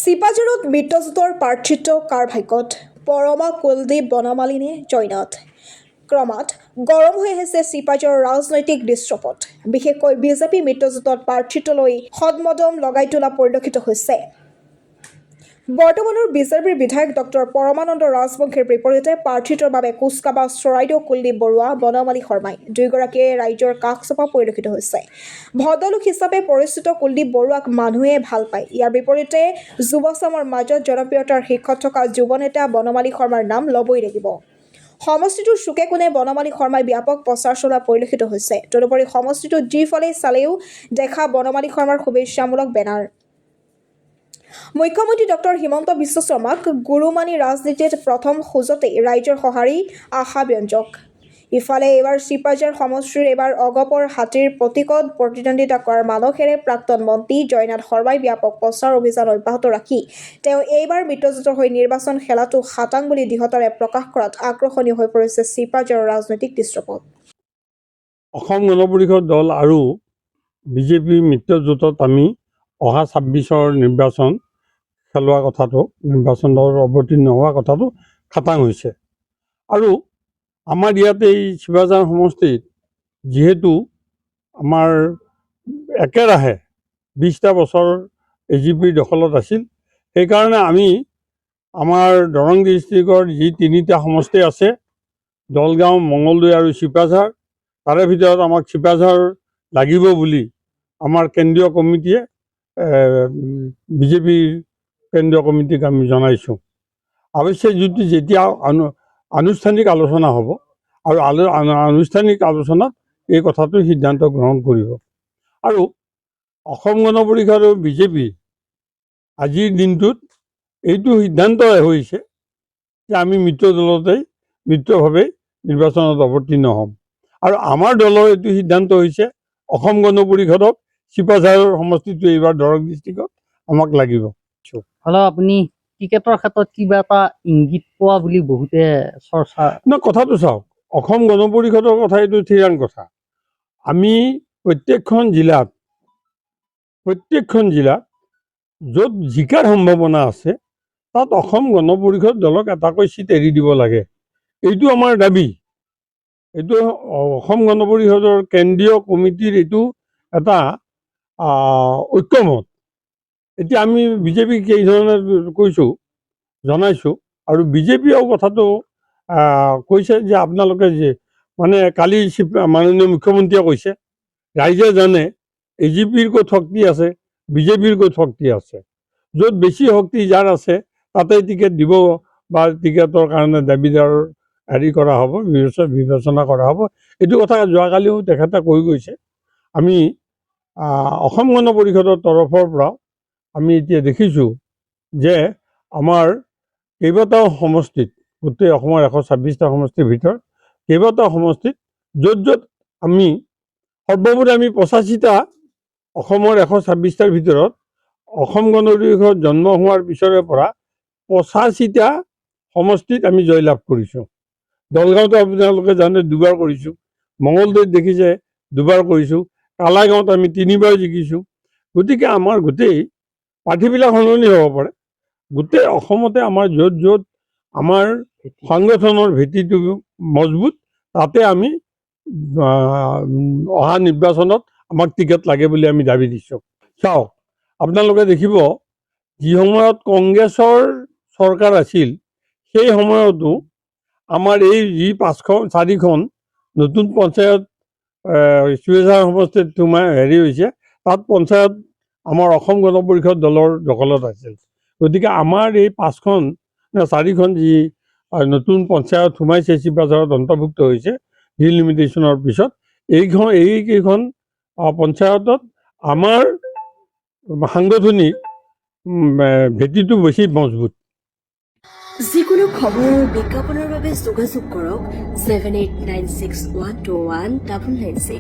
চিপাঝাৰত মিত্ৰজোঁটৰ প্ৰাৰ্থিত্ব কাৰ ভাগ্যত পৰমা কুলদীপ বনমালিনী জয়নাথ ক্ৰমাৎ গৰম হৈ আহিছে চিপাঝাৰৰ ৰাজনৈতিক দৃশ্যপট বিশেষকৈ বিজেপি মিত্ৰজোঁটত প্ৰাৰ্থিত্ব লৈ সদমদম লগাই তোলা পৰিলক্ষিত হৈছে বৰ্তমানৰ বিজেপিৰ বিধায়ক ডক্টৰ পৰমানন্দ ৰাজবংশীৰ বিপৰীতে প্ৰাৰ্থিত্বৰ বাবে কুচকাৱাজ চৰাইদেউ কুলদীপ বৰুৱা বনমালী শৰ্মাই দুয়োগৰাকীয়ে ৰাইজৰ কাষ চপা পৰিলক্ষিত হৈছে ভদ্ৰলোক হিচাপে পৰিচিত কুলদীপ বৰুৱাক মানুহে ভাল পায় ইয়াৰ বিপৰীতে যুৱচামৰ মাজত জনপ্ৰিয়তাৰ শীৰ্ষত থকা যুৱনেতা বনমালী শৰ্মাৰ নাম ল'বই লাগিব সমষ্টিটোৰ চুকে কোণে বনমালী শৰ্মাই ব্যাপক প্ৰচাৰ চলোৱা পৰিলক্ষিত হৈছে তদুপৰি সমষ্টিটোত যিফালে চালেও দেখা বনমালী শৰ্মাৰ শুভেচ্ছামূলক বেনাৰ মুখ্যমন্ত্ৰী ডক্টৰ হিমন্ত বিশ্ব শৰ্মাক গুৰু মানি ৰাজনীতিত প্ৰথম খোজতেই ৰাইজৰ সঁহাৰি আশাব্যঞ্জক ইফালে এইবাৰ চিপাঝাৰ সমষ্টিৰ এইবাৰ অগপৰ হাতীৰ প্ৰতীকত প্ৰতিদ্বন্দ্বিতা কৰাৰ মানসেৰে প্ৰাক্তন মন্ত্ৰী জয়নাথ শৰ্মাই ব্যাপক প্ৰচাৰ অভিযান অব্যাহত ৰাখি তেওঁ এইবাৰ মিত্ৰজোঁটৰ হৈ নিৰ্বাচন খেলাটো খাটাং বুলি দৃঢ়তাৰে প্ৰকাশ কৰাত আকৰ্ষণীয় হৈ পৰিছে চিপাঝাৰৰ ৰাজনৈতিক দৃশ্যপট অসম গণ পৰিষদ দল আৰু বিজেপি মিত্ৰজোঁটত আমি অহা ২৬ৰ নিৰ্বাচন খেলোৱা কথাটো নিৰ্বাচনৰ অৱতীৰ্ণ হোৱা কথাটো খাটাং হৈছে আৰু আমাৰ ইয়াতে এই চিপাঝাৰ সমষ্টিত যিহেতু আমাৰ একেৰাহে ২০টা বছৰ এজিপিৰ দখলত আছিল সেইকাৰণে আমি আমাৰ দৰং ডিষ্ট্ৰিক্টৰ যি ৩টা সমষ্টি আছে দলগাঁও মঙলদৈ আৰু চিপাঝাৰ তাৰে ভিতৰত আমাক চিপাঝাৰ লাগিব বুলি আমাৰ কেন্দ্ৰীয় কমিটিয়ে বিজেপিৰ কেন্দ্ৰীয় কমিটিক আমি জনাইছোঁ অৱশ্যে যেতিয়া আনুষ্ঠানিক আলোচনা হ'ব আৰু আনুষ্ঠানিক আলোচনাত এই কথাটো সিদ্ধান্ত গ্ৰহণ কৰিব আৰু অসম গণ পৰিষদ আৰু বিজেপি আজিৰ দিনটোত এইটো সিদ্ধান্ত হৈছে যে আমি মিত্ৰভাৱে নিৰ্বাচনত অৱতীৰ্ণ হ'ম আৰু আমাৰ দলৰ এইটো সিদ্ধান্ত হৈছে অসম গণ পৰিষদক চিপাঝাৰৰ সমষ্টিটো এইবাৰ দৰং ডিষ্ট্ৰিক্টত আমাক লাগিব হলেও আপুনি টিকেটৰ ক্ষেত্ৰত কিবা এটা ইংগিত পোৱা বুলি বহুতে চৰ্চা কথাটো চাওক অসম গণ পৰিষদৰ কথা এইটো থিৰাং কথা আমি প্ৰত্যেকখন জিলাত য'ত জিকাৰ সম্ভাৱনা আছে তাত অসম গণ পৰিষদ দলক এটাকৈ চিট এৰি দিব লাগে এইটো আমাৰ দাবী এইটো অসম গণ পৰিষদৰ কেন্দ্ৰীয় কমিটিৰ এইটো এটা ঐক্যমত এতিয়া আমি বিজেপিক এইধৰণে জনাইছোঁ আৰু বিজেপিয়েও কথাটো কৈছে যে আপোনালোকে যে মানে কালি মাননীয় মুখ্যমন্ত্ৰীয়ে কৈছে ৰাইজে জানে এজিপিৰ ক'ত শক্তি আছে বিজেপিৰ ক'ত শক্তি আছে য'ত বেছি শক্তি যাৰ আছে তাতে টিকেট দিব বা টিকেটৰ কাৰণে দাবীদাৰ কৰা হ'ব বিবেচনা কৰা হ'ব এইটো কথা যোৱাকালিও তেখেতে কৈ গৈছে আমি অসম গণ পৰিষদৰ তৰফৰ পৰা আমি এতিয়া দেখিছোঁ যে আমাৰ কেইবাটাও সমষ্টিত গোটেই অসমৰ ১২৬টা সমষ্টিৰ ভিতৰত কেইবাটাও সমষ্টিত য'ত আমি সৰ্বমুঠ আমি ৮৫টা অসমৰ ১২৬টাৰ ভিতৰত অসম গণ পৰিষদ জন্ম হোৱাৰ পিছৰে পৰা ৮৫টা সমষ্টিত আমি জয়লাভ কৰিছোঁ দলগাঁৱতো আপোনালোকে জানে দুবাৰ কৰিছোঁ মঙলদৈত দেখিছে দুবাৰ কৰিছোঁ কালাগাঁৱত আমি ৩বাৰ জিকিছোঁ গতিকে আমাৰ গোটেই প্ৰাৰ্থীবিলাক সলনি হ'ব পাৰে গোটেই অসমতে আমাৰ য'ত আমাৰ সংগঠনৰ ভেটিটো মজবুত তাতে আমি অহা নিৰ্বাচনত আমাক টিকেট লাগে বুলি আমি দাবী দিছোঁ চাওক আপোনালোকে দেখিব যি সময়ত কংগ্ৰেছৰ চৰকাৰ আছিল সেই সময়তো আমাৰ এই যি 4খন নতুন পঞ্চায়ত চিপাঝাৰ সমষ্টিত হৈছে তাত পঞ্চায়ত আমাৰ অসম গণ পৰিষদ দলৰ দখলত আছিল গতিকে আমাৰ এই 4খন যি নতুন পঞ্চায়ত সোমাইছে চিপাঝাৰত অন্তৰ্ভুক্ত হৈছে ডিলিমিটেশ্যনৰ পিছত এইকেইখন পঞ্চায়তত আমাৰ সাংগঠনিক ভেটিটো বেছি মজবুত যিকোনো খবৰ আৰু বিজ্ঞাপনৰ বাবে যোগাযোগ কৰক 7896121996